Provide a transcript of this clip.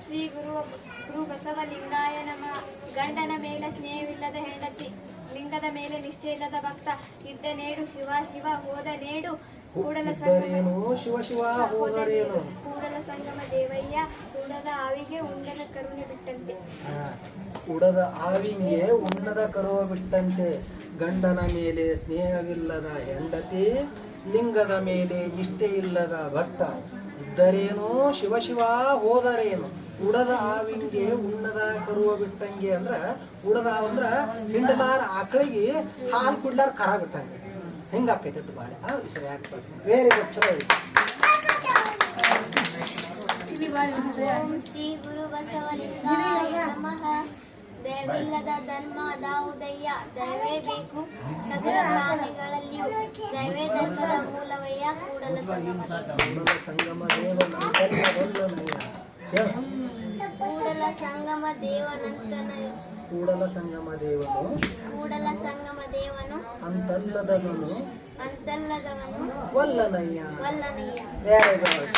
ಶ್ರೀ ಗುರು ಬಸವಲಿಂಗಾಯ ನಮಃ. ಗಂಡನ ಮೇಲೆ ಸ್ನೇಹವಿಲ್ಲದ ಹೆಂಡತಿ, ಲಿಂಗದ ಮೇಲೆ ನಿಷ್ಠೆ ಇಲ್ಲದ ಭಕ್ತ, ಇದ್ದ ನೇಡು ಶಿವ ಶಿವ ಹೋದ ನೇಡು ಕೂಡಲ ಸಂಗಮ ದೇವಯ್ಯ. ಕೂಡದ ಆವಿಗೆ ಉಂಡನ ಕರುಣೆ ಬಿಟ್ಟಂತೆ. ಉಡದ ಆವಿಗೆ ಉಣ್ಣದ ಕರುವ ಬಿಟ್ಟಂತೆ. ಗಂಡನ ಮೇಲೆ ಸ್ನೇಹವಿಲ್ಲದ ಹೆಂಡತಿ, ಲಿಂಗದ ಮೇಲೆ ನಿಷ್ಠೆ ಇಲ್ಲದ ಭಕ್ತ, ಇದ್ದರೇನು ಶಿವ ಶಿವ ಹೋದರೇನು. ಉಡದ ಆವಿಂಗೆ ಉಣ್ಣದ ಕರುವ ಬಿಟ್ಟಂಗೆ ಅಂದ್ರ, ಉಡದ ಅಂದ್ರ ಹಿಂಡಲಾರ ಆಕಳಿಗೆ ಹಾಲು ಕುಡ್ಲಾರ ಕರ ಬಿಟ್ಟಂಗೆ. ಹೆಂಗಾಕೈತೆ ಬಾಳೆ ಸರಿ ಆಗ್ತದೆ. ವೆರಿ ಗುಡ್, ಚಲೋ ಐತಿ. ಓಂ ಶ್ರೀ ಗುರು ಬಸವಲಿಂಗಾಯ ನಮಃ. ದಯವಿಲ್ಲದ ಧರ್ಮ ದಾವುದಯ್ಯ, ದಯವೇ ಬೇಕು ಸಕಲ ಪ್ರಾಣಿಗಳಲ್ಲಿಯೂ, ದಯವೇ ಧರ್ಮದ ಮೂಲವಯ್ಯ. ಕೂಡಲ ಸಂಗಮ ಕೂಡಲ ಸಂಗಮ ದೇವನಂತನಯ. ಕೂಡಲ ಸಂಗಮ ದೇವನು ಕೂಡಲ ಸಂಗಮ ದೇವನು ಅಂತಲ್ಲದವನು ಅಂತಲ್ಲದವನು ವಲ್ಲನಯ್ಯ. ವಲ್ಲನಯ್ಯ. Very good.